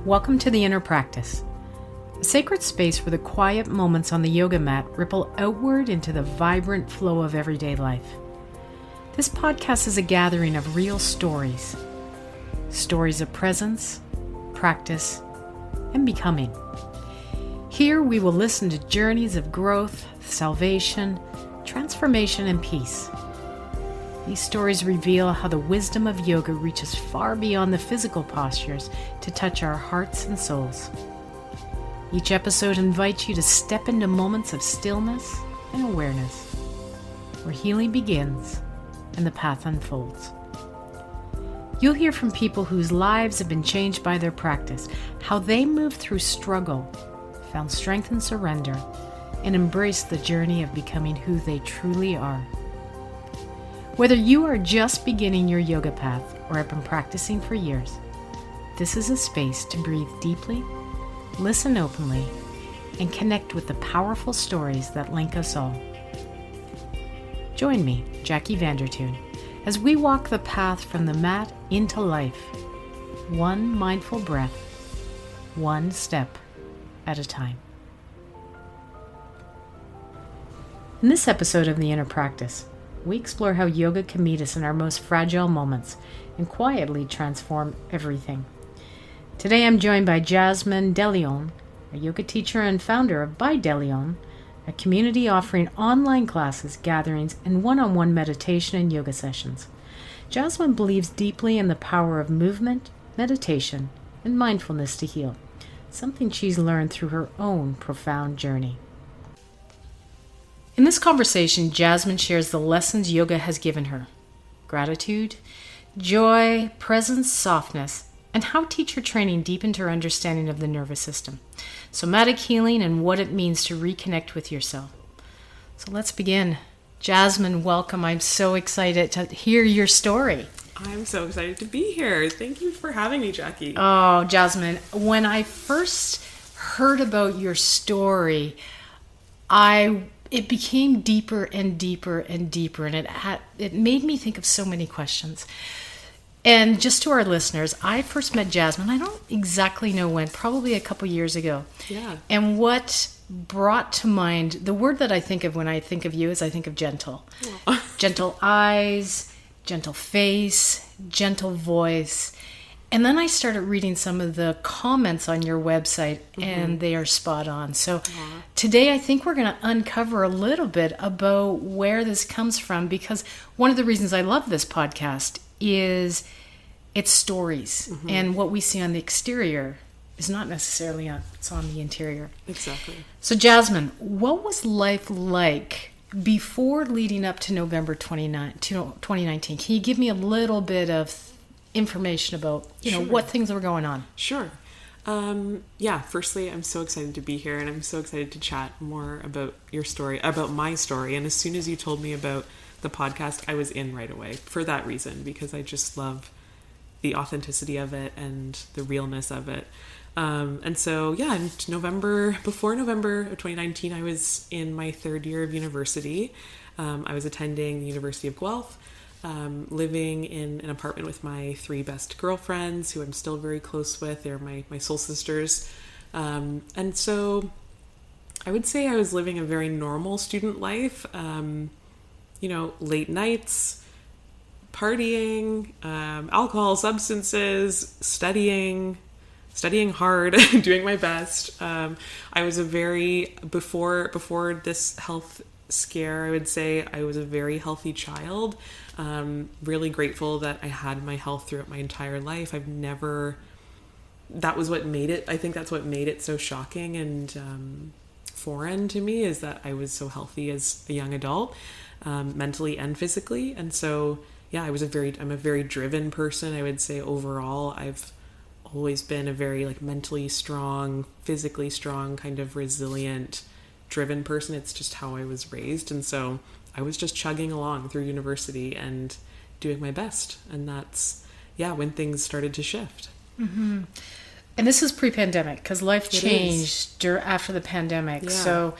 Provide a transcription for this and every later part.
Welcome to the Inner Practice, a sacred space where the quiet moments on the yoga mat ripple outward into the vibrant flow of everyday life. This podcast is a gathering of real stories. Stories of presence, practice, and becoming. Here we will listen to journeys of growth, salvation, transformation, and peace. These stories reveal how the wisdom of yoga reaches far beyond the physical postures to touch our hearts and souls. Each episode invites you to step into moments of stillness and awareness, where healing begins and the path unfolds. You'll hear from people whose lives have been changed by their practice, how they moved through struggle, found strength in surrender, and embraced the journey of becoming who they truly are. Whether you are just beginning your yoga path or have been practicing for years, this is a space to breathe deeply, listen openly, and connect with the powerful stories that link us all. Join me, Jackie VanderTuin, as we walk the path from the mat into life, one mindful breath, one step at a time. In this episode of The Inner Practice, we explore how yoga can meet us in our most fragile moments and quietly transform everything. Today I'm joined by Jasmine DeLeon, a yoga teacher and founder of By Deleon, a community offering online classes, gatherings, and one-on-one meditation and yoga sessions. Jasmine believes deeply in the power of movement, meditation, and mindfulness to heal, something she's learned through her own profound journey. In this conversation, Jasmine shares the lessons yoga has given her: gratitude, joy, presence, softness, and how teacher training deepened her understanding of the nervous system, somatic healing, and what it means to reconnect with yourself. So let's begin. Jasmine, welcome. I'm so excited to hear your story. I'm so excited to be here. Thank you for having me, Jackie. Oh, Jasmine, when I first heard about your story, it became deeper and deeper and deeper, and it made me think of so many questions. And just to our listeners, I first met Jasmine, I don't exactly know when, probably a couple years ago. Yeah. And what brought to mind, the word that I think of when I think of you is I think of gentle. Oh. Gentle eyes, gentle face, gentle voice. And then I started reading some of the comments on your website, and they are spot on. So today I think we're going to uncover a little bit about where this comes from, because one of the reasons I love this podcast is its stories. And what we see on the exterior is not necessarily it's on the interior. Exactly. So Jasmine, what was life like before leading up to November 2019? Can you give me a little bit of information about, Sure. what things were going on? Sure. Firstly, I'm so excited to be here, and I'm so excited to chat more about your story, about my story. And as soon as you told me about the podcast, I was in right away for that reason, because I just love the authenticity of it and the realness of it. In before November of 2019, I was in my third year of university. I was attending the University of Guelph, living in an apartment with my three best girlfriends, who I'm still very close with. They're my soul sisters. And so I would say I was living a very normal student life. Late nights, partying, alcohol, substances, studying hard, doing my best. I was before this health scare, I would say I was a very healthy child. Really grateful that I had my health throughout my entire life. That was what made it, I think that's what made it so shocking and foreign to me, is that I was so healthy as a young adult, mentally and physically. And so, I'm a very driven person. I would say overall, I've always been a very mentally strong, physically strong, kind of resilient, driven person. It's just how I was raised. And so I was just chugging along through university and doing my best. And that's, when things started to shift. Mm-hmm. And this is pre-pandemic, because life changed after the pandemic. Yeah. So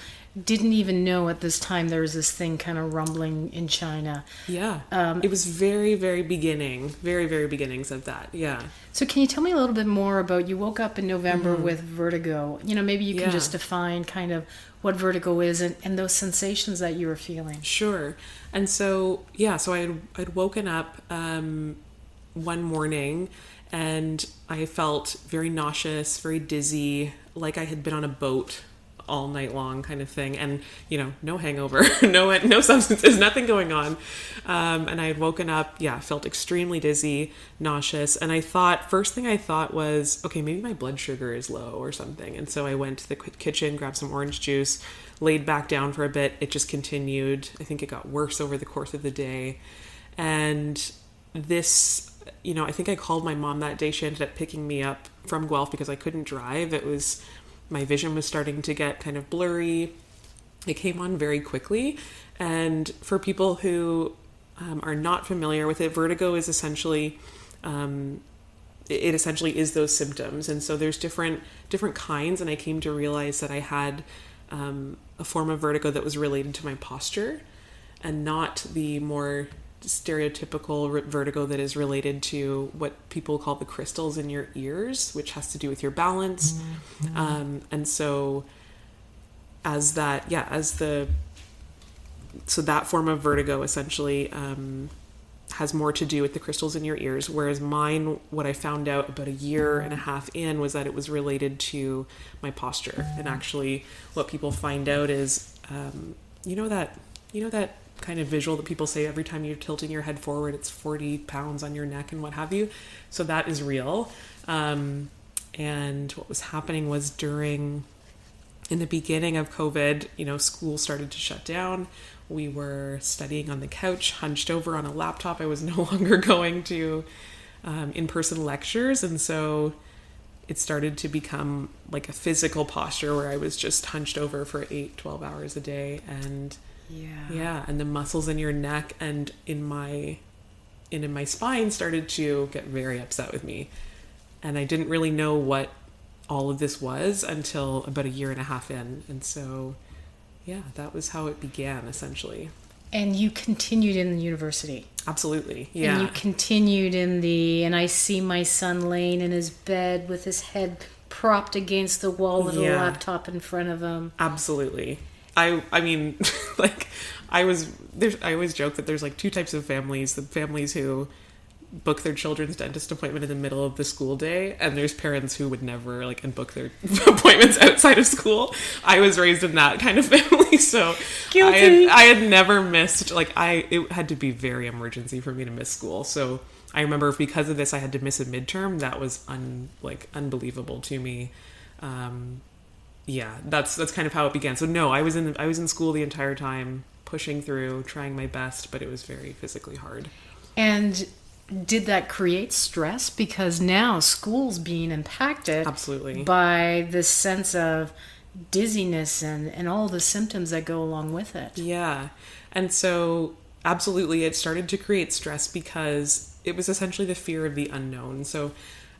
didn't even know at this time there was this thing kind of rumbling in China. Yeah. It was very, very very beginnings of that. Yeah. So can you tell me a little bit more about, you woke up in November with vertigo. Maybe you can just define kind of what vertigo is and those sensations that you were feeling. Sure. And so, I'd woken up one morning and I felt very nauseous, very dizzy, like I had been on a boat all night long kind of thing. And, no hangover, no substances, nothing going on. And I had woken up, felt extremely dizzy, nauseous. And first thing I thought was, okay, maybe my blood sugar is low or something. And so I went to the kitchen, grabbed some orange juice, laid back down for a bit. It just continued. I think it got worse over the course of the day. And this, I think I called my mom that day. She ended up picking me up from Guelph because I couldn't drive. My vision was starting to get kind of blurry. It came on very quickly. And for people who are not familiar with it, vertigo is essentially, it essentially is those symptoms. And so there's different kinds. And I came to realize that I had a form of vertigo that was related to my posture and not the more stereotypical vertigo that is related to what people call the crystals in your ears, which has to do with your balance. And so that form of vertigo essentially has more to do with the crystals in your ears, whereas mine, what I found out about a year and a half in, was that it was related to my posture. And actually what people find out is that kind of visual that people say every time you're tilting your head forward, it's 40 pounds on your neck and what have you. So that is real. And what was happening was in the beginning of COVID, school started to shut down. We were studying on the couch, hunched over on a laptop. I was no longer going to in-person lectures. And so it started to become like a physical posture where I was just hunched over for 8-12 hours a day. And and the muscles in your neck and in my spine started to get very upset with me. And I didn't really know what all of this was until about a year and a half in. And so, that was how it began, essentially. And you continued in the university. Absolutely, yeah. And you continued and I see my son laying in his bed with his head propped against the wall with a laptop in front of him. Absolutely. I mean, like, I always joke that there's like two types of families: the families who book their children's dentist appointment in the middle of the school day, and there's parents who would never and book their appointments outside of school. I was raised in that kind of family, so guilty. I had never missed, it had to be very emergency for me to miss school. So I remember because of this, I had to miss a midterm. That was unbelievable to me. That's kind of how it began. So no, I was in school the entire time, pushing through, trying my best, but it was very physically hard. And did that create stress? Because now school's being impacted absolutely by this sense of dizziness and all the symptoms that go along with it. Yeah. And so absolutely it started to create stress because it was essentially the fear of the unknown. So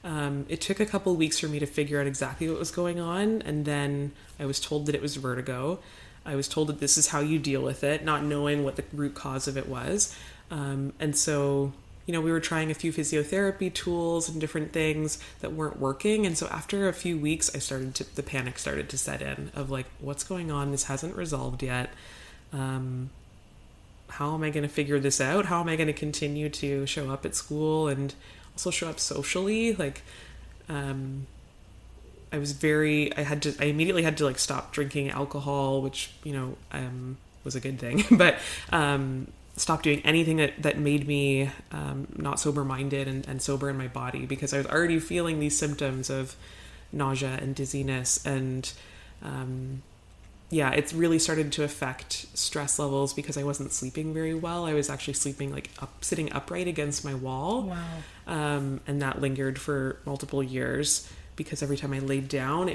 it took a couple of weeks for me to figure out exactly what was going on. And then I was told that it was vertigo. I was told that this is how you deal with it, not knowing what the root cause of it was. And so, we were trying a few physiotherapy tools and different things that weren't working. And so after a few weeks, the panic started to set in of what's going on? This hasn't resolved yet. How am I going to figure this out? How am I going to continue to show up at school and also show up socially? I immediately had to stop drinking alcohol, which, was a good thing, but, stop doing anything that made me, not sober minded and sober in my body, because I was already feeling these symptoms of nausea and dizziness. And, it really started to affect stress levels because I wasn't sleeping very well. I was actually sleeping sitting upright against my wall. Wow. And that lingered for multiple years because every time I laid down,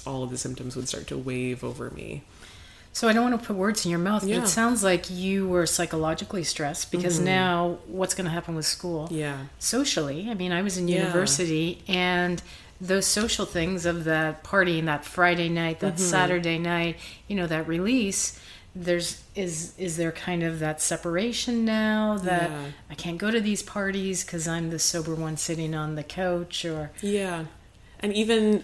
all of the symptoms would start to wave over me. So I don't want to put words in your mouth, but it sounds like you were psychologically stressed because now what's going to happen with school? Yeah. Socially, I mean, I was in university and those social things of that partying, that Friday night, that Saturday night, that release, is there kind of that separation now that I can't go to these parties because I'm the sober one sitting on the couch, or and even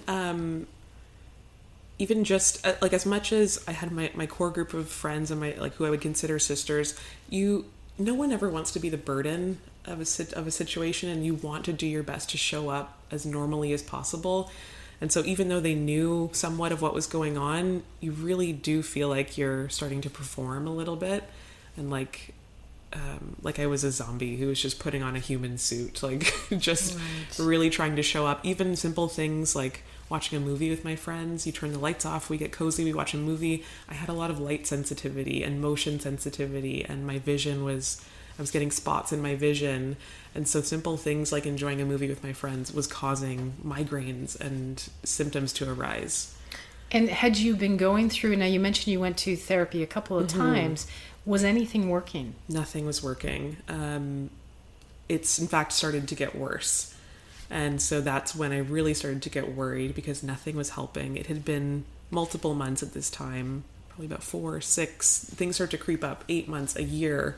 just like, as much as I had my core group of friends and my, like, who I would consider sisters, no one ever wants to be the burden of a situation, and you want to do your best to show up as normally as possible. And so even though they knew somewhat of what was going on, you really do feel like you're starting to perform a little bit, and like I was a zombie who was just putting on a human suit, like just really trying to show up. Even simple things like watching a movie with my friends, you turn the lights off, we get cozy, we watch a movie. I had a lot of light sensitivity and motion sensitivity, and my vision I was getting spots in my vision. And so simple things like enjoying a movie with my friends was causing migraines and symptoms to arise. And had you been going through, now you mentioned you went to therapy a couple of times, was anything working? Nothing was working. It's in fact started to get worse. And so that's when I really started to get worried, because nothing was helping. It had been multiple months at this time, probably about 4 or 6. Things start to creep up, 8 months, a year,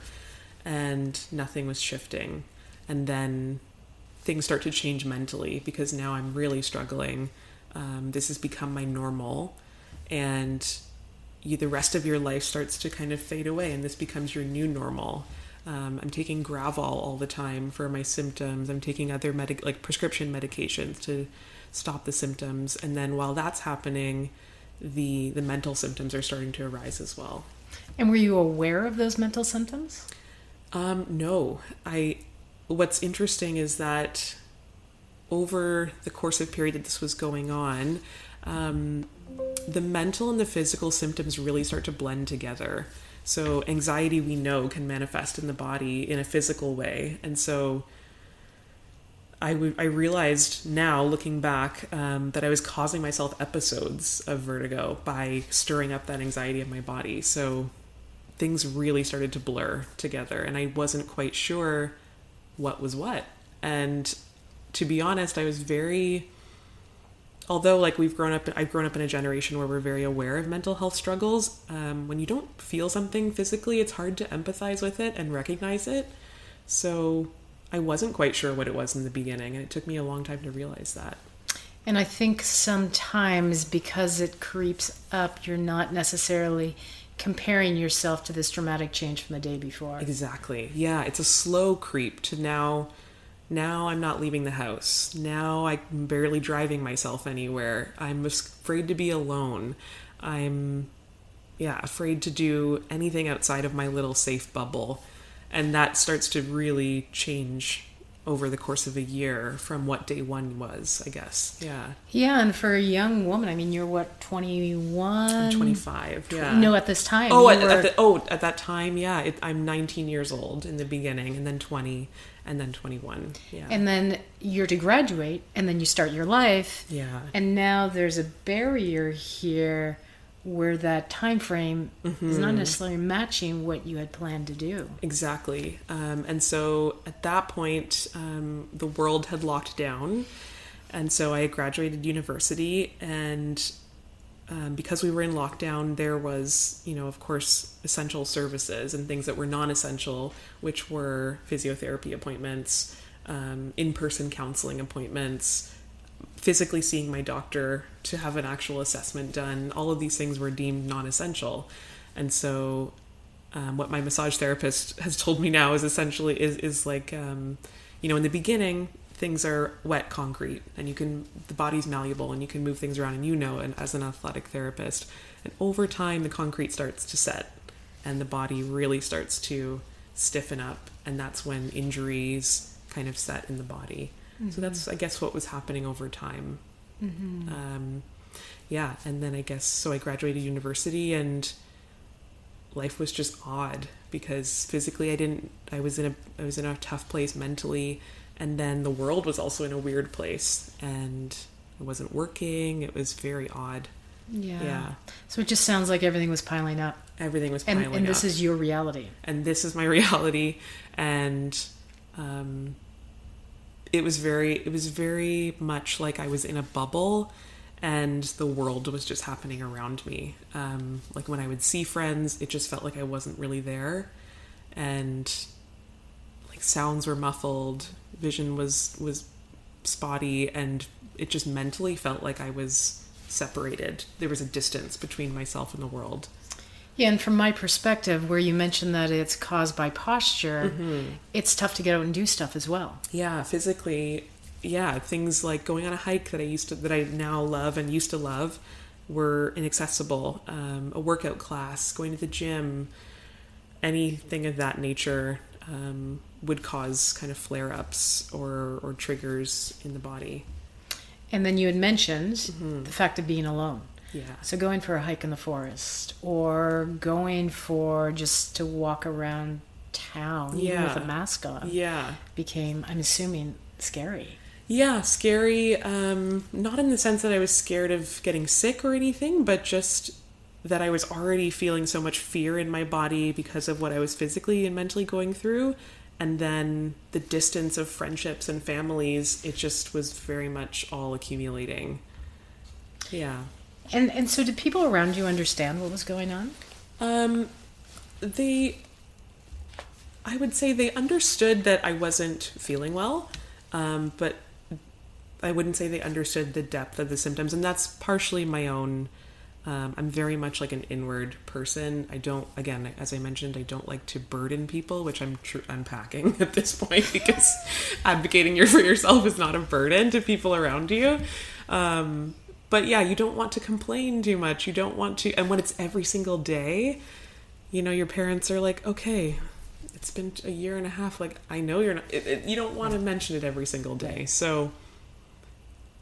and nothing was shifting. And then things start to change mentally, because now I'm really struggling. This has become my normal, and the rest of your life starts to kind of fade away, and this becomes your new normal. I'm taking Gravol all the time for my symptoms. I'm taking other prescription medications to stop the symptoms. And then while that's happening, the mental symptoms are starting to arise as well. And were you aware of those mental symptoms? No. What's interesting is that over the course of period that this was going on, the mental and the physical symptoms really start to blend together. So anxiety, we know, can manifest in the body in a physical way. And so I realized now, looking back, that I was causing myself episodes of vertigo by stirring up that anxiety in my body. So things really started to blur together, and I wasn't quite sure what was what. And to be honest, I was although I've grown up in a generation where we're very aware of mental health struggles, when you don't feel something physically, it's hard to empathize with it and recognize it. So I wasn't quite sure what it was in the beginning, and it took me a long time to realize that. And I think sometimes because it creeps up, you're not necessarily comparing yourself to this dramatic change from the day before. Exactly. Yeah, it's a slow creep to now I'm not leaving the house. Now I'm barely driving myself anywhere. I'm afraid to be alone. I'm afraid to do anything outside of my little safe bubble. And that starts to really change over the course of a year from what day one was, I guess. Yeah. Yeah, and for a young woman, I mean, you're what, 21? I'm 25, yeah. No, at this time. At that time, yeah. I'm 19 years old in the beginning, and then 20, and then 21, yeah. And then you're to graduate, and then you start your life. Yeah. And now there's a barrier here where that time frame is not necessarily matching what you had planned to do. Exactly. And so at that point, the world had locked down. And so I graduated university, and because we were in lockdown, there was, of course, essential services and things that were non-essential, which were physiotherapy appointments, in-person counseling appointments, physically seeing my doctor to have an actual assessment done. All of these things were deemed non-essential. And so what my massage therapist has told me now is essentially is like, in the beginning, things are wet concrete, and the body's malleable, and you can move things around, and as an athletic therapist. And over time, the concrete starts to set, and the body really starts to stiffen up, and that's when injuries kind of set in the body. So that's, I guess, what was happening over time. And then I guess, so I graduated university, and life was just odd because physically I was in a tough place mentally, and then the world was also in a weird place, and I wasn't working. It was very odd. Yeah. So it just sounds like everything was piling up. Everything was piling up. And this is your reality. And this is my reality. And it was very much like I was in a bubble and the world was just happening around me. Like when I would see friends, it just felt like I wasn't really there, and like sounds were muffled, vision was spotty, and it just mentally felt like I was separated. There was a distance between myself and the world. Yeah, and from my perspective, where you mentioned that it's caused by posture, it's tough to get out and do stuff as well. Yeah, physically, yeah, things like going on a hike that I now love and used to love were inaccessible. A workout class, going to the gym, anything of that nature would cause kind of flare-ups or triggers in the body. And then you had mentioned the fact of being alone. Yeah. So going for a hike in the forest, or going for just to walk around town even with a mask on, became, I'm assuming, scary. Yeah, scary. Not in the sense that I was scared of getting sick or anything, but just that I was already feeling so much fear in my body because of what I was physically and mentally going through. And then the distance of friendships and families, it just was very much all accumulating. Yeah. And so did people around you understand what was going on? I would say they understood that I wasn't feeling well, but I wouldn't say they understood the depth of the symptoms. And that's partially my own. I'm very much like an inward person. I don't, again, as I mentioned, I don't like to burden people, which I'm unpacking at this point, because advocating for yourself is not a burden to people around you. But yeah, you don't want to complain too much. You don't want to, and when it's every single day, you know, your parents are like, okay, it's been a year and a half. Like, I know you're not, you don't want to mention it every single day. So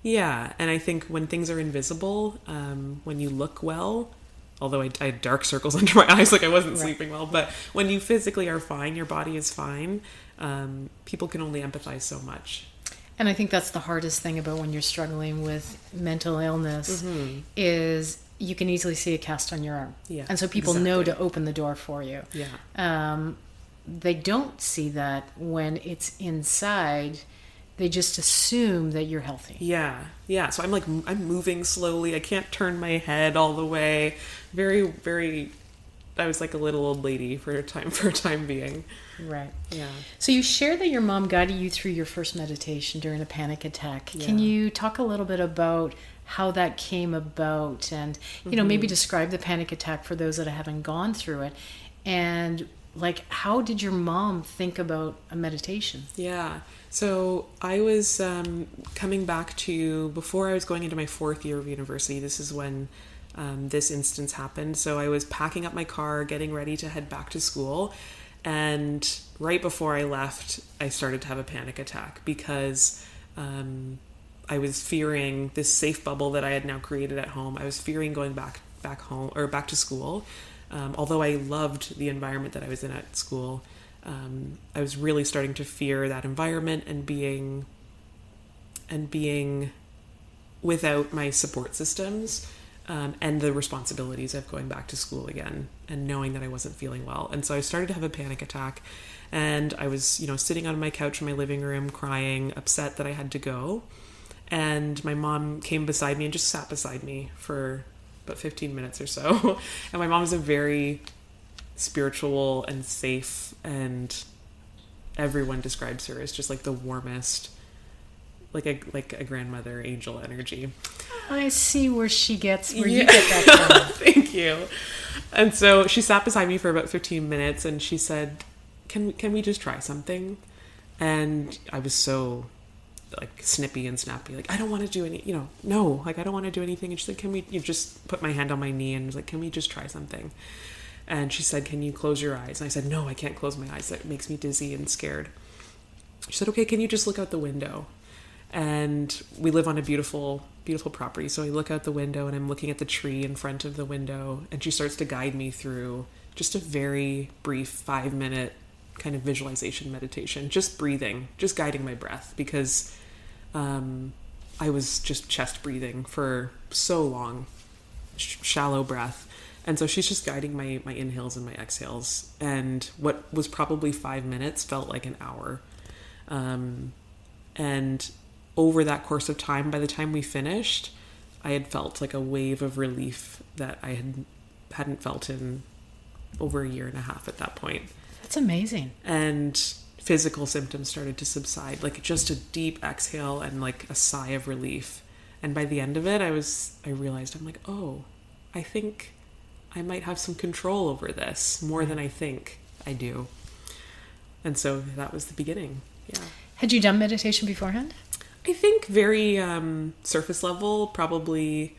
yeah. And I think when things are invisible, when you look well, although I had dark circles under my eyes, like I wasn't sleeping well, but when you physically are fine, your body is fine, people can only empathize so much. And I think that's the hardest thing about when you're struggling with mental illness is you can easily see a cast on your arm. Yeah, and so people know to open the door for you. Yeah. They don't see that when it's inside. They just assume that you're healthy. Yeah. Yeah. So I'm moving slowly. I can't turn my head all the way. Very, very, I was like a little old lady for a time being. Right. Yeah. So you shared that your mom guided you through your first meditation during a panic attack. Yeah. Can you talk a little bit about how that came about, and you know, maybe describe the panic attack for those that haven't gone through it, and like how did your mom think about a meditation? Yeah. So I was coming back to, before I was going into my 4th year of university, this is when this instance happened. So I was packing up my car, getting ready to head back to school. And right before I left, I started to have a panic attack because I was fearing this safe bubble that I had now created at home. I was fearing going back home or back to school. Although I loved the environment that I was in at school, I was really starting to fear that environment and being without my support systems. And the responsibilities of going back to school again and knowing that I wasn't feeling well. And so I started to have a panic attack, and I was, you know, sitting on my couch in my living room crying, upset that I had to go. And my mom came beside me and just sat beside me for about 15 minutes or so. And my mom is a very spiritual and safe, and everyone describes her as just like the warmest, like a grandmother angel energy. I see where you get that from. Thank you. And so she sat beside me for about 15 minutes, and she said, can we just try something? And I was so like snippy and snappy, like, I don't want to do any, you know, no, like I don't want to do anything. And she said, you just put my hand on my knee and was like, can we just try something? And she said, can you close your eyes? And I said, no, I can't close my eyes. That makes me dizzy and scared. She said, okay, can you just look out the window? And we live on a beautiful, beautiful property. So I look out the window and I'm looking at the tree in front of the window, and she starts to guide me through just a very brief 5-minute kind of visualization meditation, just breathing, just guiding my breath, because I was just chest breathing for so long, shallow breath. And so she's just guiding my inhales and my exhales. And what was probably 5 minutes felt like an hour. And over that course of time, by the time we finished, I had felt like a wave of relief that I hadn't felt in over a year and a half at that point. That's amazing. And physical symptoms started to subside, like just a deep exhale and like a sigh of relief. And by the end of it, I realized, I'm like, oh, I think I might have some control over this more than I think I do. And so that was the beginning. Yeah. Had you done meditation beforehand? I think very surface level. Probably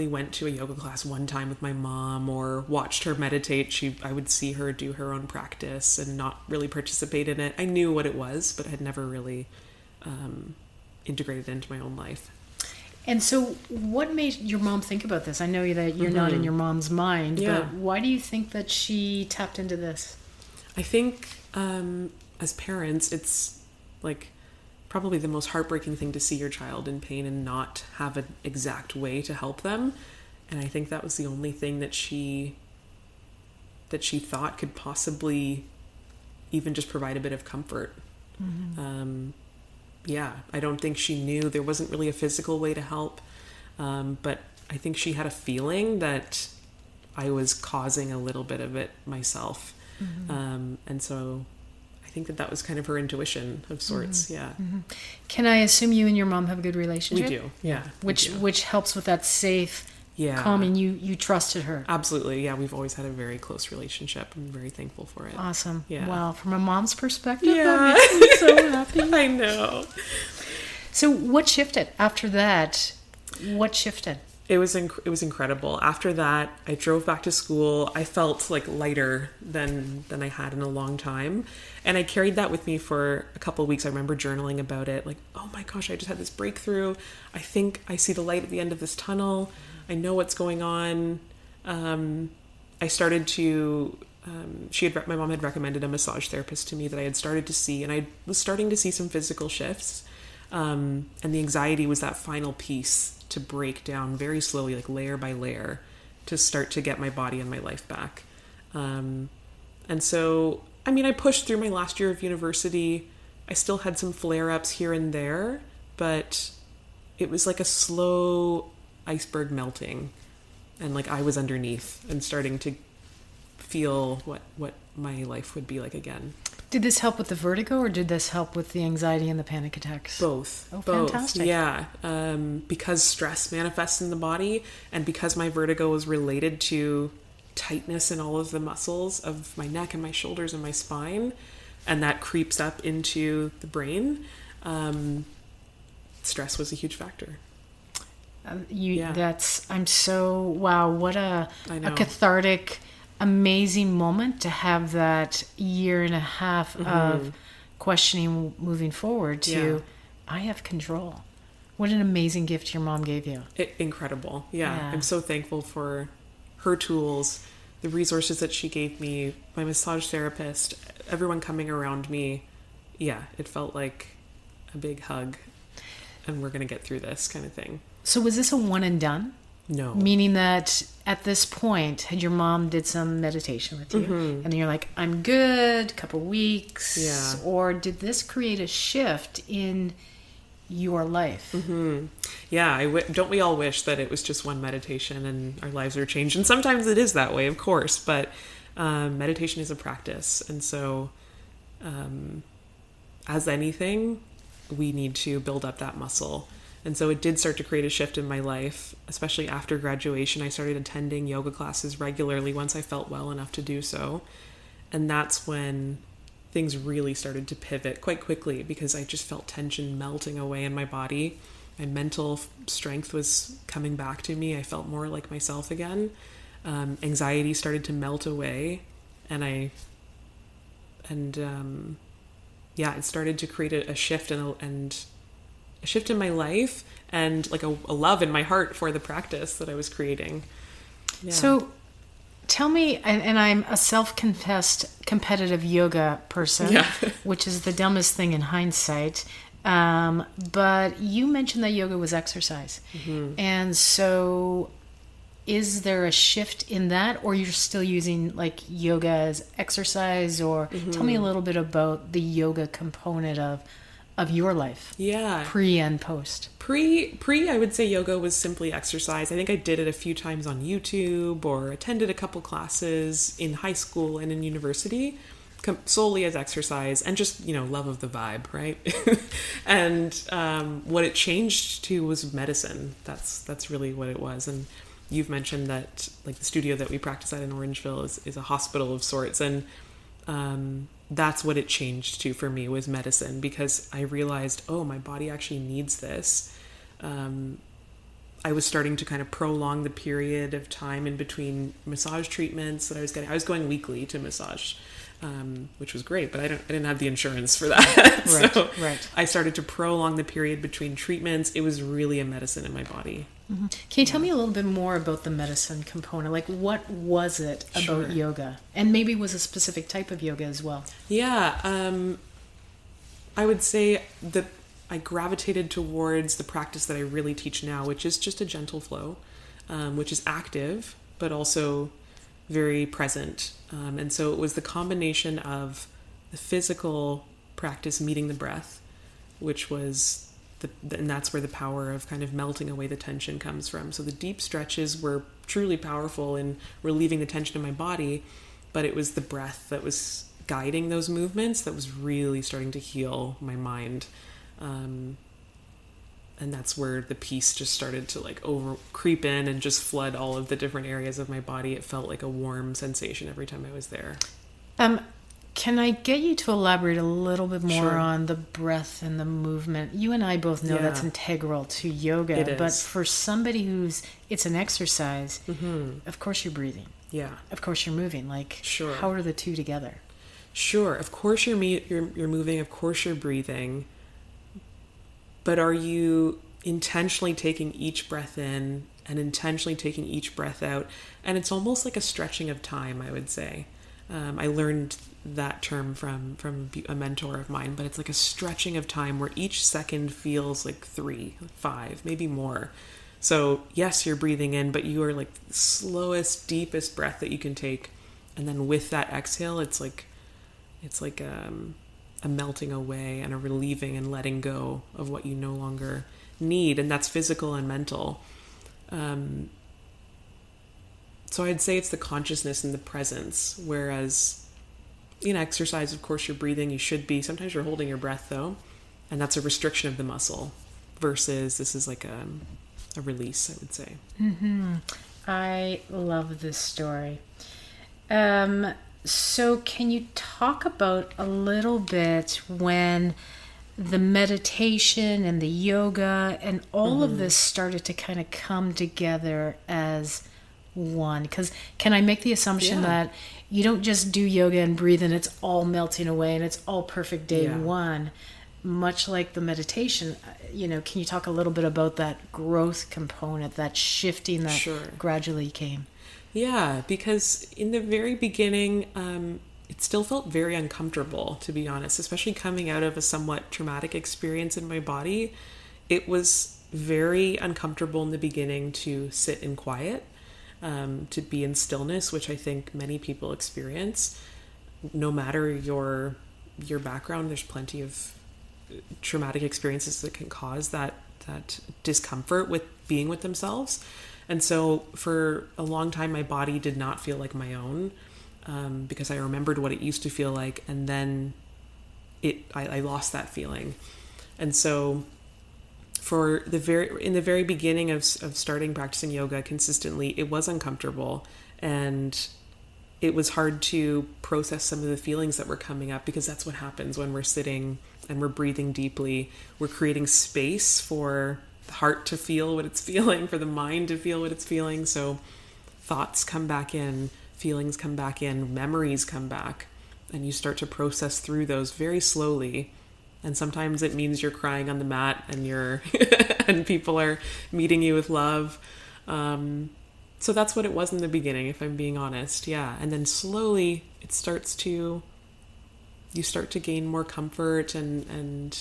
went to a yoga class one time with my mom, or watched her meditate. I would see her do her own practice and not really participate in it. I knew what it was, but had never really integrated it into my own life. And so what made your mom think about this? I know that you're not in your mom's mind, but why do you think that she tapped into this? I think as parents, it's like probably the most heartbreaking thing to see your child in pain and not have an exact way to help them. And I think that was the only thing that she thought could possibly even just provide a bit of comfort. I don't think she knew. There wasn't really a physical way to help. But I think she had a feeling that I was causing a little bit of it myself. And so I think that was kind of her intuition of sorts. Yeah. Can I assume you and your mom have a good relationship? We do. Yeah. Which helps with that safe, calming. You trusted her. Absolutely. Yeah. We've always had a very close relationship. I'm very thankful for it. Awesome. Yeah. Wow. From a mom's perspective, that makes me so happy. I know. So what shifted after that? What shifted? It was incredible. After that, I drove back to school. I felt like lighter than I had in a long time. And I carried that with me for a couple of weeks. I remember journaling about it. Like, oh my gosh, I just had this breakthrough. I think I see the light at the end of this tunnel. I know what's going on. I started to... my mom had recommended a massage therapist to me that I had started to see. And I was starting to see some physical shifts. And the anxiety was that final piece to break down very slowly, like layer by layer, to start to get my body and my life back. And so, I pushed through my last year of university. I still had some flare-ups here and there, but it was like a slow iceberg melting. And like I was underneath and starting to feel what my life would be like again. Did this help with the vertigo, or did this help with the anxiety and the panic attacks? Both. Oh, Both. Fantastic. Yeah. Because stress manifests in the body, and because my vertigo was related to tightness in all of the muscles of my neck and my shoulders and my spine, and that creeps up into the brain, stress was a huge factor. I'm so, wow, what a cathartic, amazing moment to have that year and a half of questioning moving forward to, I have control. What an amazing gift your mom gave you. Incredible. Yeah. I'm so thankful for her tools, the resources that she gave me, my massage therapist, everyone coming around me. Yeah, it felt like a big hug, and we're going to get through this kind of thing. So was this a one and done? No. Meaning that at this point, had your mom did some meditation with you, and then you're like, I'm good, couple weeks. Yeah. Or did this create a shift in your life? Yeah. Don't we all wish that it was just one meditation and our lives are changed? And sometimes it is that way, of course, but meditation is a practice. And so as anything, we need to build up that muscle. And so it did start to create a shift in my life, especially after graduation. I started attending yoga classes regularly once I felt well enough to do so. And that's when things really started to pivot quite quickly, because I just felt tension melting away in my body. My mental strength was coming back to me. I felt more like myself again. Anxiety started to melt away. It started to create a shift and a shift in my life, and like a love in my heart for the practice that I was creating. Yeah. So tell me, and I'm a self-confessed competitive yoga person, which is the dumbest thing in hindsight. But you mentioned that yoga was exercise. And so is there a shift in that, or you're still using like yoga as exercise? Or tell me a little bit about the yoga component of of your life. Yeah. Pre and post. Pre, I would say yoga was simply exercise. I think I did it a few times on YouTube or attended a couple classes in high school and in university, solely as exercise and just, love of the vibe, right? And what it changed to was medicine. That's really what it was. And you've mentioned that, like, the studio that we practice at in Orangeville is a hospital of sorts. And that's what it changed to for me, was medicine, because I realized, oh, my body actually needs this. I was starting to kind of prolong the period of time in between massage treatments that I was getting. I was going weekly to massage, which was great, but I didn't have the insurance for that. Right. I started to prolong the period between treatments. It was really a medicine in my body. Mm-hmm. Can you tell me a little bit more about the medicine component? Like, what was it about yoga? And maybe it was a specific type of yoga as well. Yeah. I would say that I gravitated towards the practice that I really teach now, which is just a gentle flow, which is active, but also very present. And so it was the combination of the physical practice meeting the breath, which was and that's where the power of kind of melting away the tension comes from. So the deep stretches were truly powerful in relieving the tension in my body, but it was the breath that was guiding those movements that was really starting to heal my mind. And that's where the peace just started to creep in and just flood all of the different areas of my body. It felt like a warm sensation every time I was there. Can I get you to elaborate a little bit more Sure. on the breath and the movement? You and I both know that's integral to yoga. It is. But for somebody it's an exercise, Mm-hmm. of course you're breathing. Yeah. Of course you're moving. Sure. How are the two together? Sure. Of course you're moving. Of course you're breathing. But are you intentionally taking each breath in and intentionally taking each breath out? And it's almost like a stretching of time, I would say. I learned that term from a mentor of mine, but it's like a stretching of time where each second feels like 3, 5, maybe more. So yes, you're breathing in, but you are like the slowest, deepest breath that you can take. And then with that exhale, it's like a melting away and a relieving and letting go of what you no longer need. And that's physical and mental. So I'd say it's the consciousness and the presence. Whereas in exercise, of course, you're breathing, you should be. Sometimes you're holding your breath though. And that's a restriction of the muscle versus this is like a release, I would say. Mm-hmm. I love this story. So can you talk about a little bit when the meditation and the yoga and all of this started to kind of come together as one? Because can I make the assumption that you don't just do yoga and breathe and it's all melting away and it's all perfect day one? Much like the meditation, can you talk a little bit about that growth component, that shifting that gradually came? Yeah, because in the very beginning, it still felt very uncomfortable, to be honest, especially coming out of a somewhat traumatic experience in my body. It was very uncomfortable in the beginning to sit in quiet, to be in stillness, which I think many people experience. No matter your background, there's plenty of traumatic experiences that can cause that discomfort with being with themselves. And so for a long time, my body did not feel like my own, because I remembered what it used to feel like. And then I lost that feeling. And so in the very beginning of starting practicing yoga consistently, it was uncomfortable and it was hard to process some of the feelings that were coming up, because that's what happens when we're sitting and we're breathing deeply. We're creating space for the heart to feel what it's feeling, for the mind to feel what it's feeling. So thoughts come back in, feelings come back in, memories come back, and you start to process through those very slowly. And sometimes it means you're crying on the mat and and people are meeting you with love. So that's what it was in the beginning, if I'm being honest. Yeah. And then slowly you start to gain more comfort and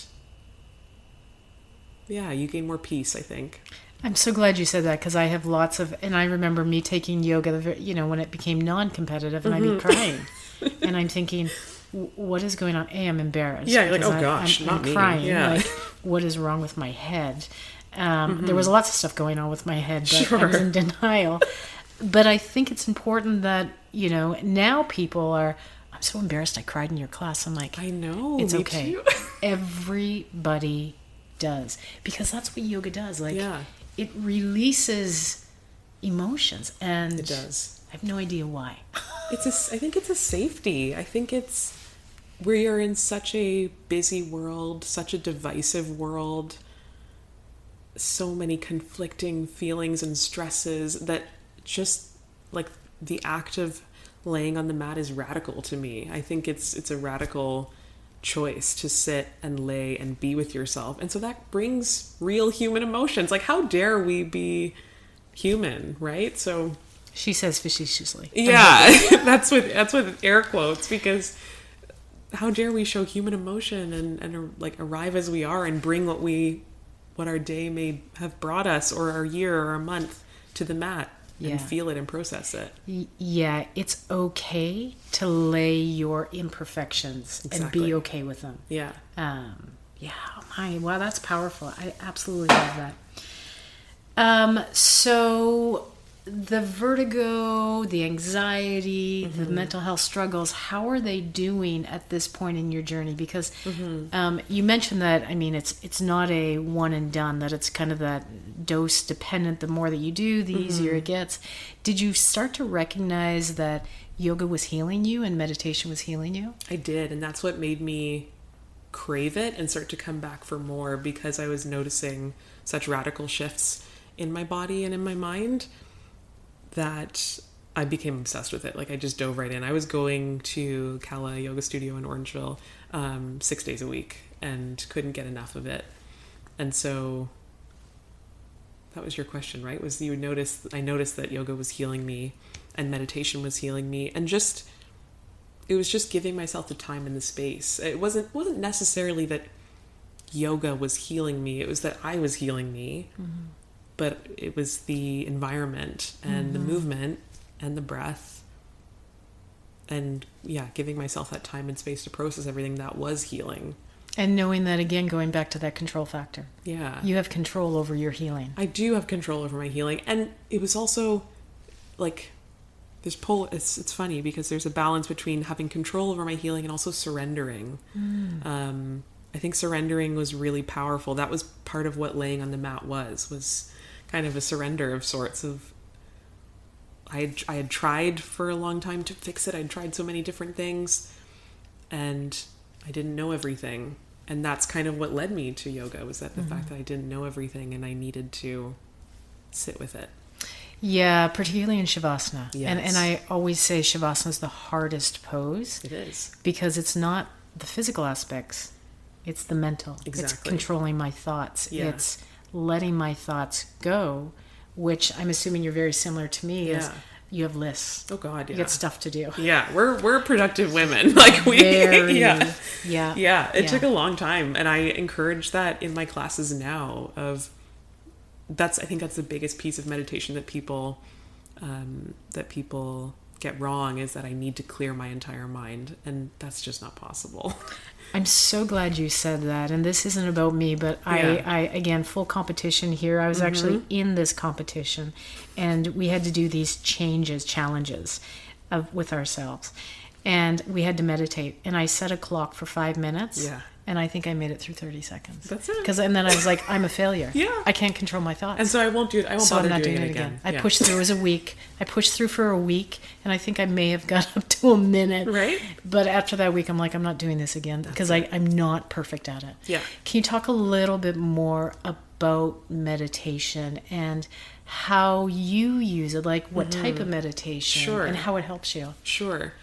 you gain more peace, I think. I'm so glad you said that, because I have and I remember me taking yoga, when it became non-competitive, and I'd be crying. And I'm thinking, what is going on? I'm embarrassed. Yeah, you're like, because oh gosh, I'm not me. crying. Yeah. Like, what is wrong with my head? There was lots of stuff going on with my head, but Sure. I was in denial. But I think it's important that, now people are, I'm so embarrassed I cried in your class. I'm like, I know. it's me okay. too. Everybody does. Because that's what yoga does. Like, Yeah. it releases emotions. And It does. I have no idea why. I think it's a safety. I think it's, we are in such a busy world, such a divisive world, so many conflicting feelings and stresses that just like the act of laying on the mat is radical to me. I think it's a radical choice to sit and lay and be with yourself. And so that brings real human emotions. Like, how dare we be human, right? So She says facetiously. yeah, that's with air quotes, because how dare we show human emotion and like arrive as we are and bring what our day may have brought us, or our year or our month, to the mat and feel it and process it. Yeah, it's okay to lay your imperfections and be okay with them. Yeah. Wow, that's powerful. I absolutely love that. So the vertigo, the anxiety, the mental health struggles, how are they doing at this point in your journey? Because you mentioned that, I mean, it's not a one and done, that it's kind of that dose dependent. The more that you do, the easier it gets. Did you start to recognize that yoga was healing you and meditation was healing you? I did, and that's what made me crave it and start to come back for more, because I was noticing such radical shifts in my body and in my mind that I became obsessed with it. Like, I just dove right in. I was going to Kala Yoga Studio in Orangeville 6 days a week and couldn't get enough of it. And so that was your question, right? I noticed that yoga was healing me and meditation was healing me, and it was just giving myself the time and the space. It wasn't necessarily that yoga was healing me. It was that I was healing me. But it was the environment and the movement and the breath and giving myself that time and space to process everything that was healing. And knowing that, again, going back to that control factor. Yeah. You have control over your healing. I do have control over my healing. And it was also like, it's funny because there's a balance between having control over my healing and also surrendering. I think surrendering was really powerful. That was part of what laying on the mat was kind of a surrender of sorts. Of I had tried for a long time to fix it. I'd tried so many different things and I didn't know everything. And that's kind of what led me to yoga, was that the fact that I didn't know everything and I needed to sit with it. Yeah, particularly in Shavasana. Yes. And I always say Shavasana is the hardest pose. It is. Because it's not the physical aspects. It's the mental. Exactly. It's controlling my thoughts. Yeah. It's letting my thoughts go, which I'm assuming you're very similar to me. Is you have lists. Oh God, yeah. You get stuff to do. Yeah, we're productive women. Like It took a long time, and I encourage that in my classes now. I think that's the biggest piece of meditation that people get wrong, is that I need to clear my entire mind, and that's just not possible. I'm so glad you said that. And this isn't about me, but I again, full competition here. I was actually in this competition, and we had to do these challenges with ourselves. And we had to meditate. And I set a clock for 5 minutes. Yeah. And I think I made it through 30 seconds. That's it. And then I was like, I'm a failure. Yeah. I can't control my thoughts. And so I won't do it. I won't bother doing it again. I pushed through. It was a week. I pushed through for a week, and I think I may have got up to a minute. Right. But after that week, I'm like, I'm not doing this again, because I'm not perfect at it. Yeah. Can you talk a little bit more about meditation and how you use it? Like, what type of meditation and how it helps you? Sure.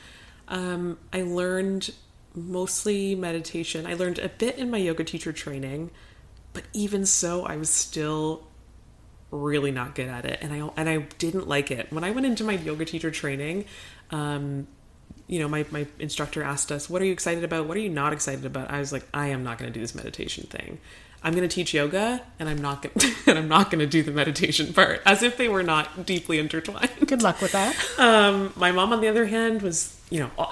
I learned mostly meditation. I learned a bit in my yoga teacher training, but even so, I was still really not good at it, and I didn't like it. When I went into my yoga teacher training, my instructor asked us, "What are you excited about? What are you not excited about?" I was like, "I am not going to do this meditation thing. I'm going to teach yoga, and I'm not going to do the meditation part," as if they were not deeply intertwined. Good luck with that. My mom, on the other hand, was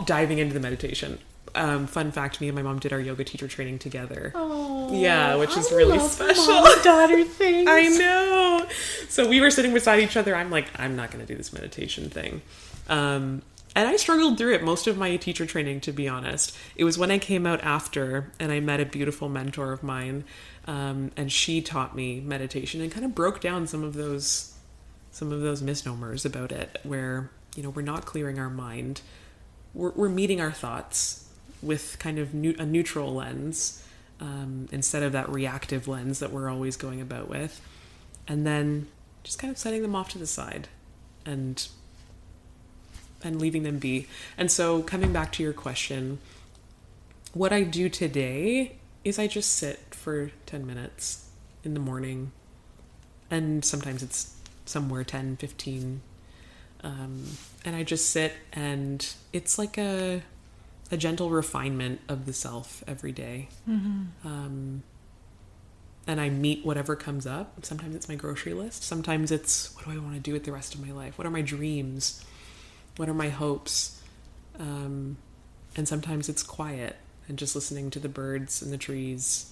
diving into the meditation fun fact, me and my mom did our yoga teacher training together. Oh, yeah, which is I really love special. Mom-daughter things. I know. So we were sitting beside each other. I'm like, I'm not going to do this meditation thing. And I struggled through it most of my teacher training, to be honest. It was when I came out after and I met a beautiful mentor of mine, and she taught me meditation and kind of broke down some of those misnomers about it, where, you know, we're not clearing our mind. We're meeting our thoughts with kind of a neutral lens, instead of that reactive lens that we're always going about with. And then just kind of setting them off to the side and leaving them be. And so coming back to your question, what I do today is I just sit for 10 minutes in the morning, and sometimes it's somewhere 10, 15. And I just sit, and it's like a gentle refinement of the self every day. Mm-hmm. And I meet whatever comes up. Sometimes it's my grocery list. Sometimes it's, what do I want to do with the rest of my life? What are my dreams? What are my hopes? And sometimes it's quiet and just listening to the birds and the trees.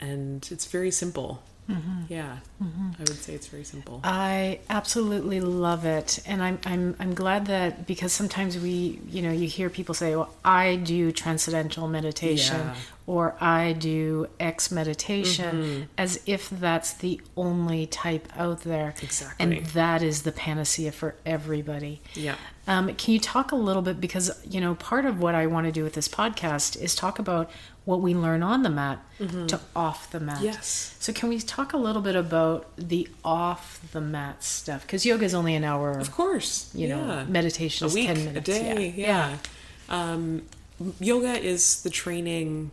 And it's very simple. Mm-hmm. Yeah, mm-hmm. I would say it's very simple. I absolutely love it, and I'm glad that, because sometimes you hear people say, "Well, I do transcendental meditation," or "I do X meditation," mm-hmm. as if that's the only type out there. Exactly, and that is the panacea for everybody. Yeah. Can you talk a little bit, because part of what I want to do with this podcast is talk about what we learn on the mat mm-hmm. to off the mat. Yes. So can we talk a little bit about the off the mat stuff? Because yoga is only an hour. Of course. Meditation is 10 minutes. A day. Yeah. Yoga is the training.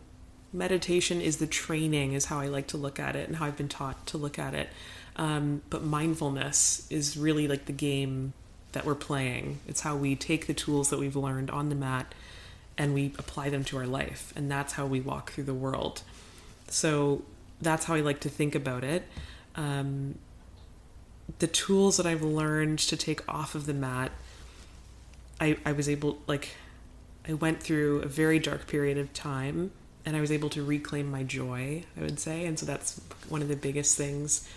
Meditation is the training, is how I like to look at it and how I've been taught to look at it. But mindfulness is really like the game that we're playing. It's how we take the tools that we've learned on the mat and we apply them to our life. And that's how we walk through the world. So that's how I like to think about it. The tools that I've learned to take off of the mat, I went through a very dark period of time, and I was able to reclaim my joy, I would say. And so that's one of the biggest things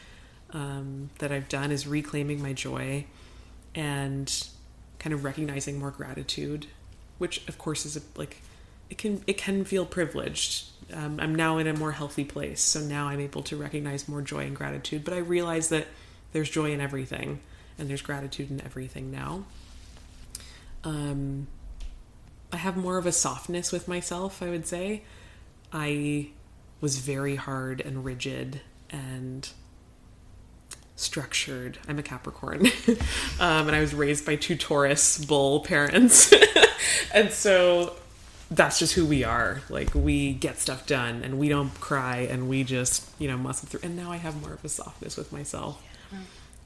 that I've done, is reclaiming my joy and kind of recognizing more gratitude, which of course is it can feel privileged. I'm now in a more healthy place, so now I'm able to recognize more joy and gratitude. But I realize that there's joy in everything, and there's gratitude in everything now. I have more of a softness with myself, I would say. I was very hard and rigid and structured. I'm a Capricorn. And I was raised by 2 Taurus bull parents. And so that's just who we are. Like, we get stuff done and we don't cry and we just, muscle through. And now I have more of a softness with myself,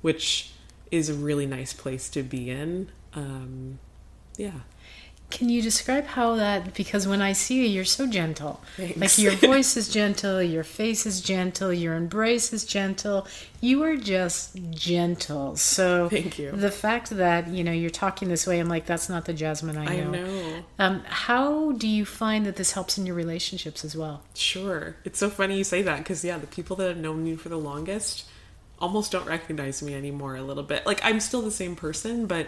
which is a really nice place to be in. Yeah. Can you describe how that, because when I see you, you're so gentle. Thanks. Like, your voice is gentle, your face is gentle, your embrace is gentle. You are just gentle. So thank you. The fact that, you're talking this way, I'm like, that's not the Jasmine I know. How do you find that this helps in your relationships as well? Sure. It's so funny you say that, because the people that have known me for the longest almost don't recognize me anymore a little bit. Like, I'm still the same person, but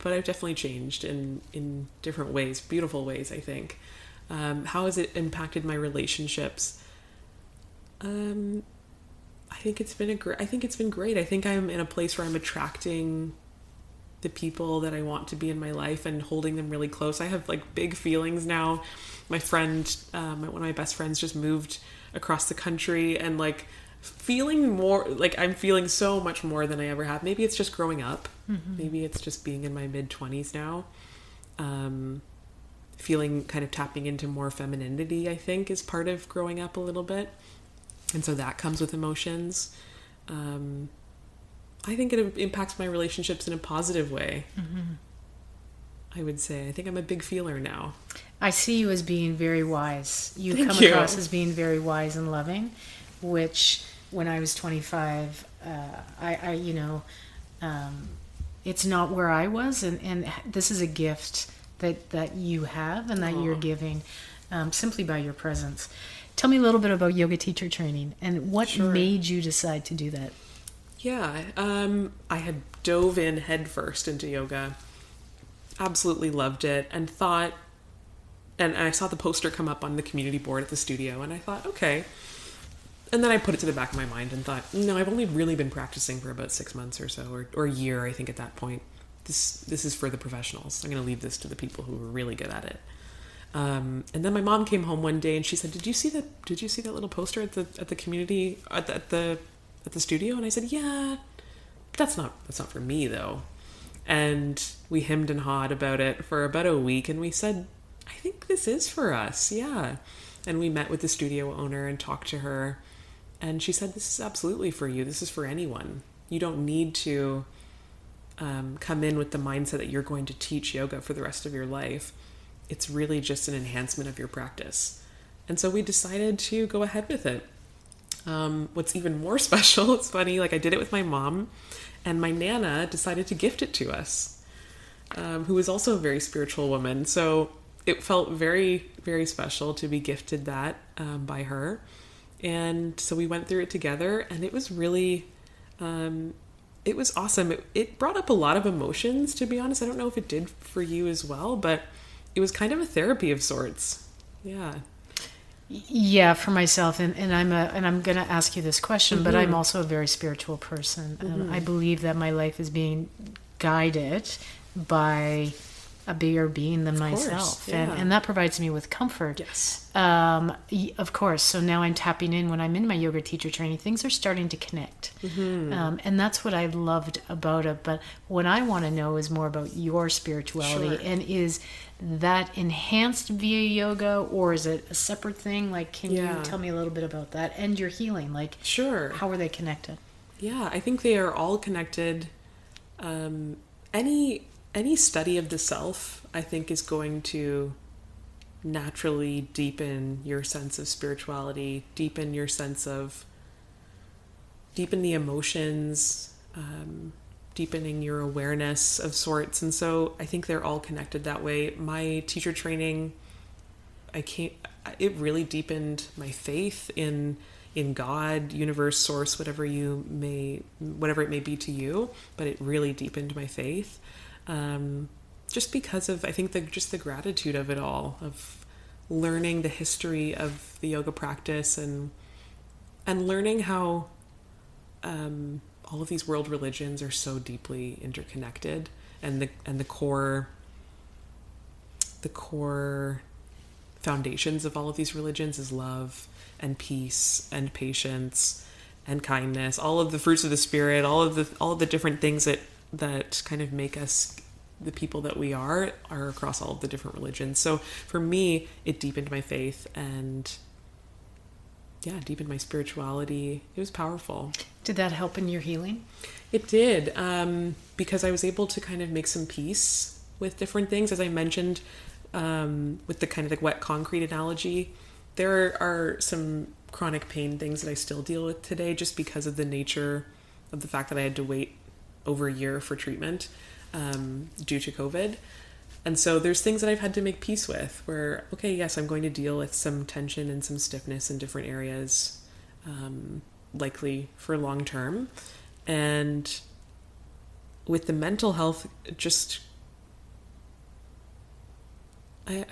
I've definitely changed in different ways, beautiful ways, I think. How has it impacted my relationships? I think it's been great. I think I'm in a place where I'm attracting the people that I want to be in my life and holding them really close. I have big feelings now. My friend, one of my best friends, just moved across the country, and feeling more, I'm feeling so much more than I ever have. Maybe it's just growing up. Mm-hmm. Maybe it's just being in my mid-20s now. Feeling kind of tapping into more femininity, I think, is part of growing up a little bit. And so that comes with emotions. I think it impacts my relationships in a positive way. Mm-hmm. I would say. I think I'm a big feeler now. I see you as being very wise. You Thank come you. across as being very wise and loving, which, when I was 25, it's not where I was, and this is a gift that you have and that you're Aw. giving simply by your presence. Tell me a little bit about yoga teacher training and what Sure. made you decide to do that. Yeah, I had dove in headfirst into yoga, absolutely loved it, and thought, and I saw the poster come up on the community board at the studio, and I thought, okay. And then I put it to the back of my mind and thought, no, I've only really been practicing for about 6 months or so, or a year, I think, at that point. This is for the professionals. I'm going to leave this to the people who are really good at it. And then my mom came home one day and she said, "Did you see that little poster at the community at the studio?" And I said, "Yeah, but that's not for me though." And we hemmed and hawed about it for about a week, and we said, "I think this is for us, yeah." And we met with the studio owner and talked to her, and she said, "This is absolutely for you. This is for anyone. You don't need to come in with the mindset that you're going to teach yoga for the rest of your life. It's really just an enhancement of your practice." And so we decided to go ahead with it. What's even more special, it's funny, like I did it with my mom, and my Nana decided to gift it to us, who is also a very spiritual woman. So it felt very, very special to be gifted that by her. And so we went through it together, and it was really, it was awesome. It brought up a lot of emotions, to be honest. I don't know if it did for you as well, but it was kind of a therapy of sorts. Yeah. Yeah, for myself, and I'm going to ask you this question, but I'm also a very spiritual person. I believe that my life is being guided by a bigger being than myself, yeah. and that provides me with comfort. Yes. Of course. So now I'm tapping in when I'm in my yoga teacher training. Things are starting to connect, and that's what I loved about it. But what I want to know is more about your spirituality, Sure. and is that enhanced via yoga, or is it a separate thing? Like, can you tell me a little bit about that and your healing? Like, Sure. how are they connected? Yeah, I think they are all connected. Any study of the self, I think, is going to naturally deepen your sense of spirituality, deepen the emotions, deepening your awareness of sorts. And so I think they're all connected that way. My teacher training, it really deepened my faith in God, universe, source, whatever it may be to you, but it really deepened my faith. Just because of, I think, the gratitude of it all, of learning the history of the yoga practice and learning how all of these world religions are so deeply interconnected, and the core foundations of all of these religions is love and peace and patience and kindness, all of the fruits of the spirit, all of the different things that kind of make us the people that we are across all of the different religions. So for me, it deepened my faith and deepened my spirituality. It was powerful. Did that help in your healing? It did, because I was able to kind of make some peace with different things. As I mentioned, with the kind of like wet concrete analogy, there are some chronic pain things that I still deal with today, just because of the nature of the fact that I had to wait over a year for treatment due to COVID. And so there's things that I've had to make peace with, where, okay, yes, I'm going to deal with some tension and some stiffness in different areas, likely for long term. And with the mental health, just, I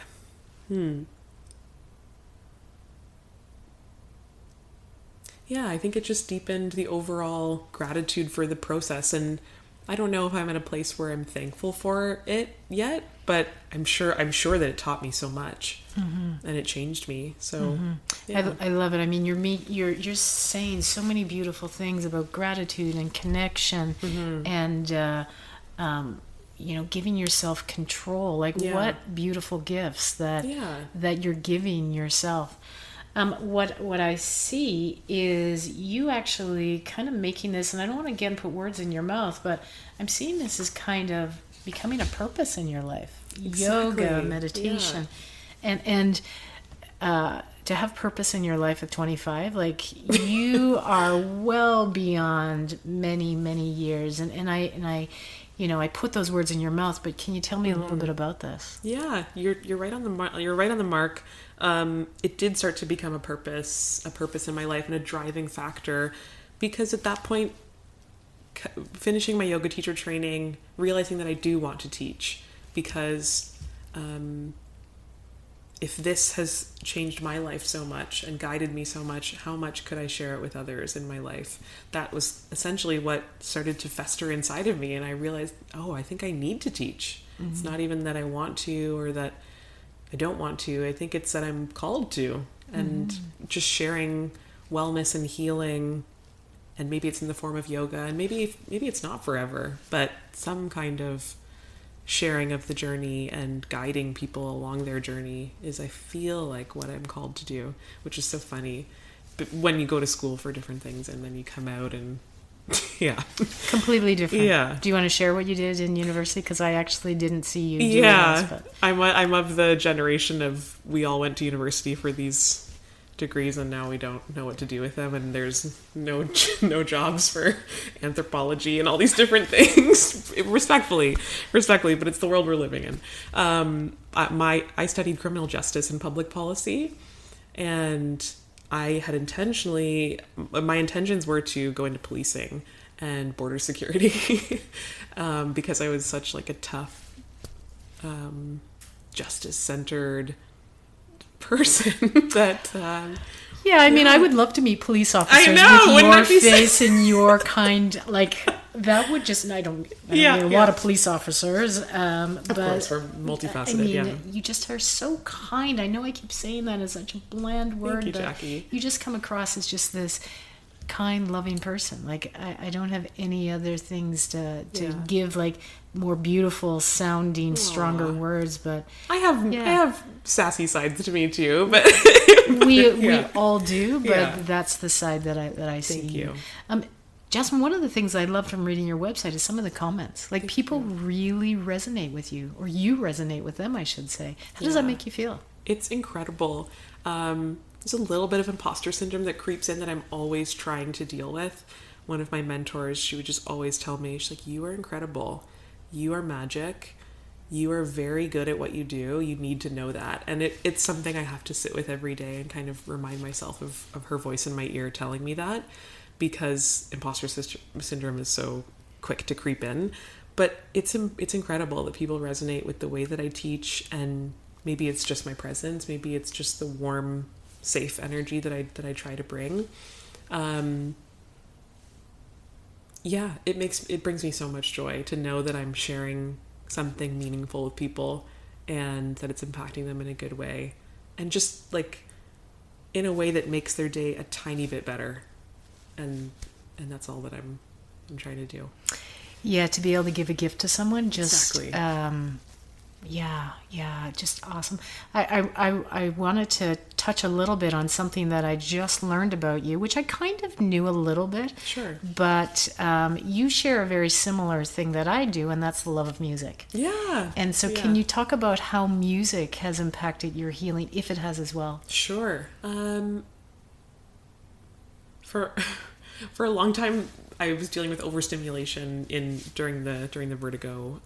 think it just deepened the overall gratitude for the process. And I don't know if I'm at a place where I'm thankful for it yet, but I'm sure that it taught me so much, and it changed me. So yeah. I love it. I mean, you're saying so many beautiful things about gratitude and connection, and giving yourself control. Like, what beautiful gifts that you're giving yourself. What I see is you actually kind of making this, and I don't want to again put words in your mouth, but I'm seeing this as kind of becoming a purpose in your life. Exactly. Yoga, meditation, and to have purpose in your life at 25, like, you are well beyond many years, and I I put those words in your mouth, but can you tell me a little bit about this? Yeah, you're right on the you're right on the mark. It did start to become a purpose in my life and a driving factor, because at that point, finishing my yoga teacher training, realizing that I do want to teach, because if this has changed my life so much and guided me so much, how much could I share it with others in my life? That was essentially what started to fester inside of me. And I realized, I think I need to teach. Mm-hmm. It's not even that I want to or that I don't want to. I think it's that I'm called to. And just sharing wellness and healing, and maybe it's in the form of yoga, and maybe it's not forever, but some kind of sharing of the journey and guiding people along their journey is, I feel like, what I'm called to do, which is so funny. But when you go to school for different things and then you come out and completely different. Yeah. Do you want to share what you did in university? Because I actually didn't see you do this, but I'm of the generation of, we all went to university for these degrees and now we don't know what to do with them, and there's no jobs for anthropology and all these different things. respectfully, but it's the world we're living in. I studied criminal justice and public policy, and my intentions were to go into policing and border security because I was such like a tough justice-centered person that I would love to meet police officers with your face and your kind, like, that would just, I don't meet a lot of police officers, of course, we're multifaceted. You just are so kind. I know I keep saying that as such a bland word. Thank you, Jackie. You just come across as just this kind, loving person. Like, I don't have any other things to give, like, more beautiful sounding, stronger words, but I have sassy sides to me too, but we all do, but that's the side that I see. Thank you. Jasmine, one of the things I love from reading your website is some of the comments. Like, people really resonate with you, or you resonate with them, I should say. How does that make you feel? It's incredible. There's a little bit of imposter syndrome that creeps in that I'm always trying to deal with. One of my mentors, she would just always tell me, she's like, you are incredible. You are magic. You are very good at what you do. You need to know that. And it's something I have to sit with every day and kind of remind myself of her voice in my ear telling me that, because imposter syndrome is so quick to creep in. But it's incredible that people resonate with the way that I teach, and maybe it's just my presence. Maybe it's just the warm, safe energy that I try to bring. It brings me so much joy to know that I'm sharing something meaningful with people and that it's impacting them in a good way, and just like in a way that makes their day a tiny bit better. And that's all that I'm trying to do. Yeah, to be able to give a gift to someone, just exactly. Just awesome. I wanted to touch a little bit on something that I just learned about you, which I kind of knew a little bit. Sure. But you share a very similar thing that I do, and that's the love of music. Yeah. And so can you talk about how music has impacted your healing, if it has as well? Sure. For a long time, I was dealing with overstimulation during the Vertigo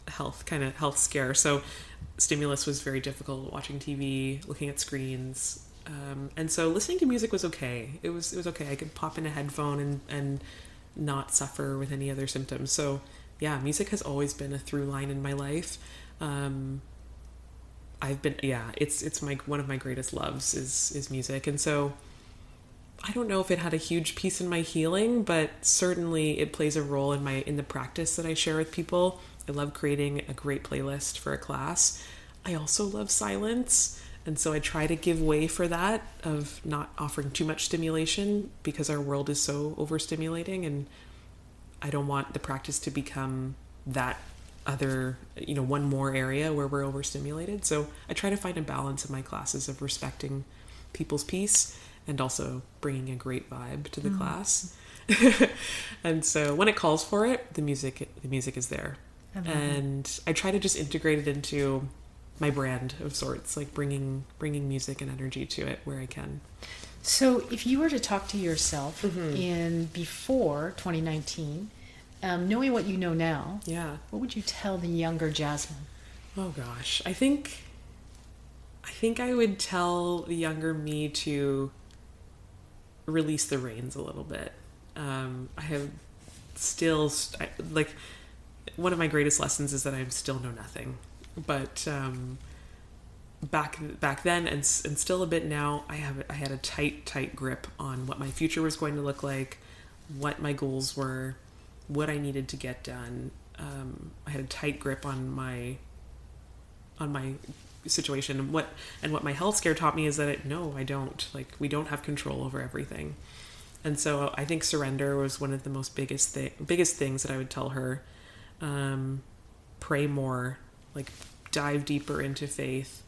health scare. So stimulus was very difficult, watching TV, looking at screens. And so listening to music was okay. It was okay. I could pop in a headphone and not suffer with any other symptoms. So yeah, music has always been a through line in my life. It's one of my greatest loves is music. And so I don't know if it had a huge piece in my healing, but certainly it plays a role in the practice that I share with people. I love creating a great playlist for a class. I also love silence, and so I try to give way for that, of not offering too much stimulation, because our world is so overstimulating, and I don't want the practice to become that other, one more area where we're overstimulated. So I try to find a balance in my classes of respecting people's peace and also bringing a great vibe to the class. And so when it calls for it, the music is there. And I try to just integrate it into my brand of sorts, like bringing music and energy to it where I can. So if you were to talk to yourself in before 2019, Knowing what you know now, Yeah. what would you tell the younger Jasmine? Oh gosh. I think I would tell the younger me to release the reins a little bit. I have still, like, one of my greatest lessons is that I still know nothing. But back then and still a bit now, I had a tight grip on what my future was going to look like, what my goals were, what I needed to get done. I had a tight grip on my situation, and what my health scare taught me is that I don't, like, we don't have control over everything. And so I think surrender was one of the most biggest things that I would tell her. Pray more, like, dive deeper into faith,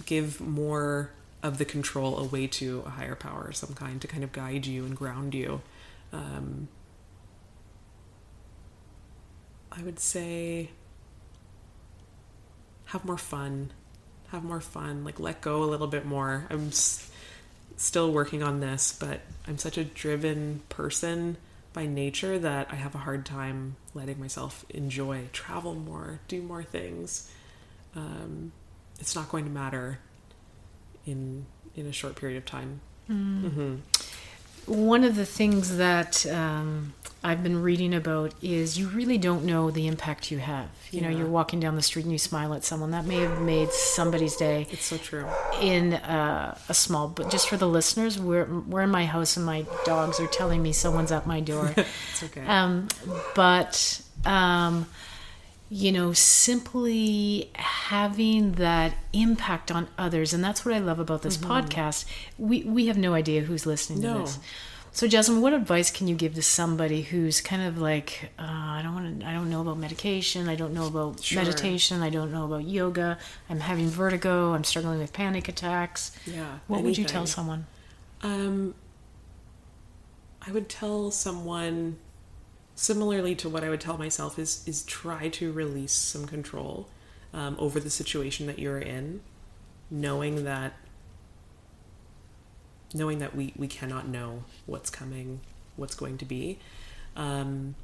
give more of the control away to a higher power of some kind to kind of guide you and ground you. I would say have more fun, like, let go a little bit more. I'm still working on this, but I'm such a driven person by nature that I have a hard time letting myself enjoy, travel more, do more things. It's not going to matter in a short period of time. Mm-hmm. One of the things that I've been reading about is you really don't know the impact you have. You know, you're walking down the street and you smile at someone. That may have made somebody's day. It's so true. In a small, but just for the listeners, we're in my house and my dogs are telling me someone's at my door. It's okay. You know, simply having that impact on others. And that's what I love about this podcast. We have no idea who's listening to this. So Jasmine, what advice can you give to somebody who's kind of like, I don't know about medication. I don't know about meditation. I don't know about yoga. I'm having vertigo. I'm struggling with panic attacks. Yeah. What would you tell someone? I would tell someone, similarly to what I would tell myself, is try to release some control over the situation that you're in, knowing that we cannot know what's coming, what's going to be, and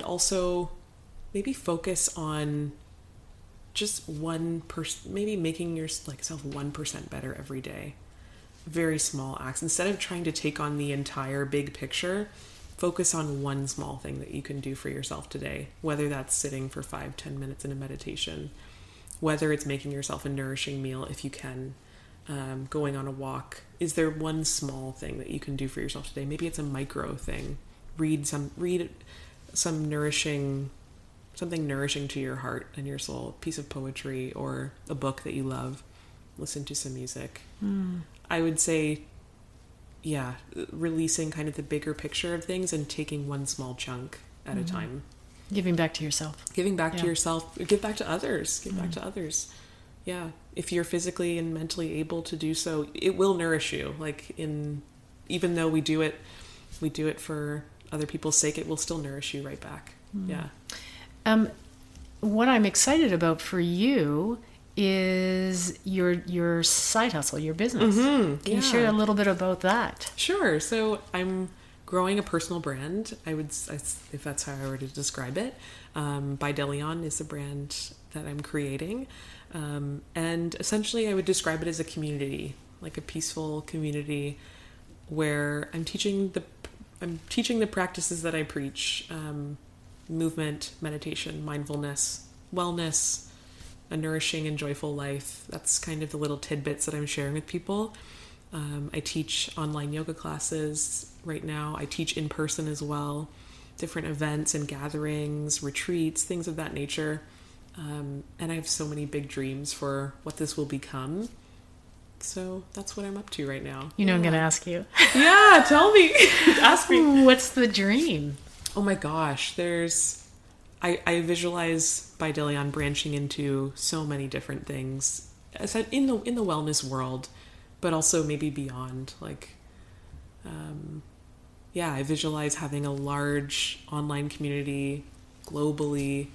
also maybe focus on just 1%, maybe making yourself 1% better every day. Very small acts. Instead of trying to take on the entire big picture, focus on one small thing that you can do for yourself today, whether that's sitting for 5-10 minutes in a meditation, whether it's making yourself a nourishing meal if you can, going on a walk. Is there one small thing that you can do for yourself today? Maybe it's a micro thing. Read some nourishing, something nourishing to your heart and your soul, a piece of poetry or a book that you love. Listen to some music. I would say, releasing kind of the bigger picture of things and taking one small chunk at a time. Giving back to yourself. Giving back to yourself. Give back to others. Give back to others. Yeah. If you're physically and mentally able to do so, it will nourish you. Like, even though we do it for other people's sake, it will still nourish you right back. Yeah. What I'm excited about for you is your side hustle, your business. Can you share a little bit about that? Sure. So I'm growing a personal brand. If that's how I were to describe it. By Deleon is the brand that I'm creating. And essentially I would describe it as a community, like a peaceful community where I'm teaching the practices that I preach, movement, meditation, mindfulness, wellness, a nourishing and joyful life. That's kind of the little tidbits that I'm sharing with people. I teach online yoga classes right now. I teach in person as well, different events and gatherings, retreats, things of that nature. And I have so many big dreams for what this will become. So that's what I'm up to right now. You know, I'm going to ask you. Yeah, tell me. Ask me. What's the dream? Oh my gosh, I visualize by Deleon branching into so many different things in the wellness world, but also maybe beyond. Like, I visualize having a large online community globally,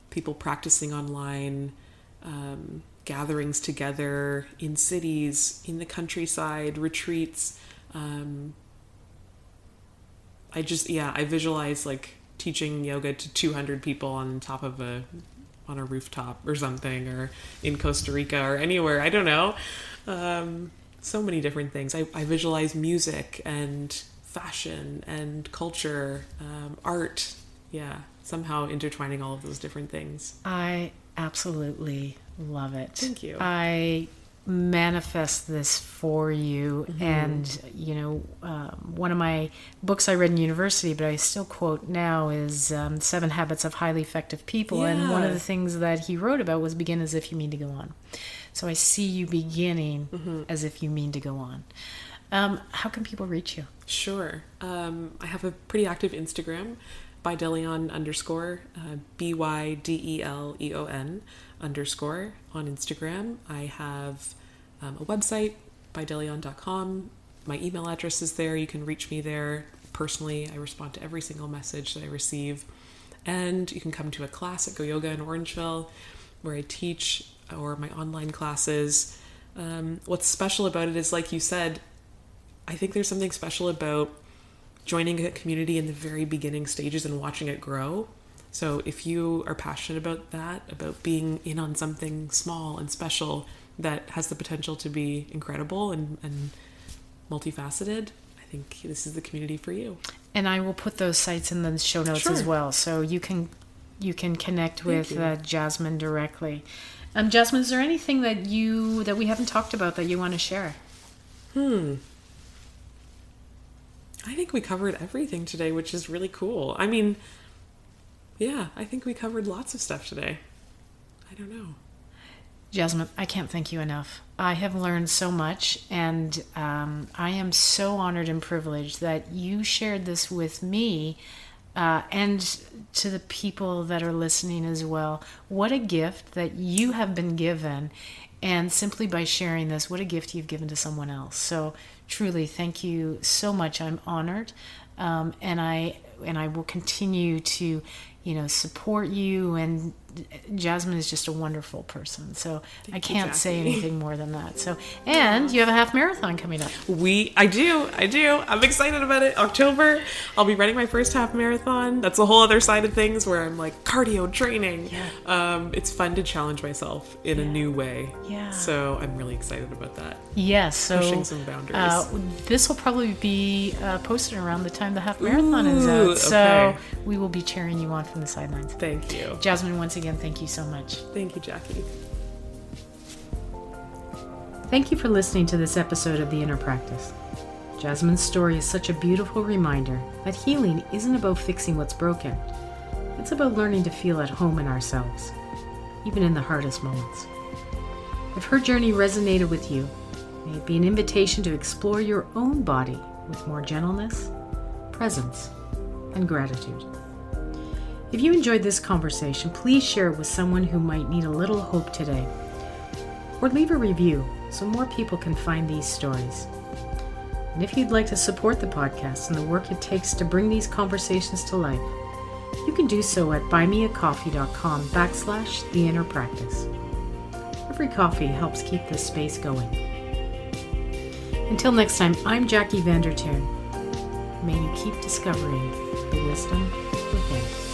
people practicing online, gatherings together in cities, in the countryside, retreats. I visualize like teaching yoga to 200 people on top of on a rooftop or something, or in Costa Rica or anywhere. I don't know. So many different things. I visualize music and fashion and culture, art. Yeah, somehow intertwining all of those different things. I absolutely love it. Thank you. I manifest this for you. And one of my books I read in university, but I still quote now, is 7 Habits of Highly Effective People. And one of the things that he wrote about was begin as if you mean to go on. So I see you beginning as if you mean to go on. How can people reach you? Sure. I have a pretty active Instagram, by Deleon _ BYDELEON _ on Instagram. I have a website, bydeleon.com. My email address is there. You can reach me there personally. I respond to every single message that I receive. And you can come to a class at Go Yoga in Orangeville, where I teach, or my online classes. What's special about it is, like you said, I think there's something special about joining a community in the very beginning stages and watching it grow. So if you are passionate about that, about being in on something small and special that has the potential to be incredible and multifaceted, I think this is the community for you. And I will put those sites in the show notes as well, so you can connect with Jasmine directly. Jasmine, is there anything that we haven't talked about that you want to share? I think we covered everything today, which is really cool. I mean, yeah, I think we covered lots of stuff today. I don't know. Jasmine, I can't thank you enough. I have learned so much, and I am so honored and privileged that you shared this with me and to the people that are listening as well. What a gift that you have been given, and simply by sharing this, what a gift you've given to someone else. So truly, thank you so much. I'm honored, and I will continue to, support you. And Jasmine is just a wonderful person. So I can't say anything more than that. So, and you have a half marathon coming up. I do. I'm excited about it. October, I'll be running my first half marathon. That's a whole other side of things where I'm like cardio training. Yeah. It's fun to challenge myself in a new way. Yeah. So I'm really excited about that. Yes. So pushing some boundaries. This will probably be posted around the time the half marathon is out. So we will be cheering you on from the sidelines. Thank you. Jasmine, once again, thank you so much. Thank you, Jackie. Thank you for listening to this episode of The Inner Practice. Jasmine's story is such a beautiful reminder that healing isn't about fixing what's broken. It's about learning to feel at home in ourselves, even in the hardest moments. If her journey resonated with you, may it be an invitation to explore your own body with more gentleness, presence, and gratitude. If you enjoyed this conversation, please share it with someone who might need a little hope today. Or leave a review so more people can find these stories. And if you'd like to support the podcast and the work it takes to bring these conversations to life, you can do so at buymeacoffee.com/theinnerpractice. Every coffee helps keep this space going. Until next time, I'm Jackie VanderTuin. May you keep discovering the wisdom within.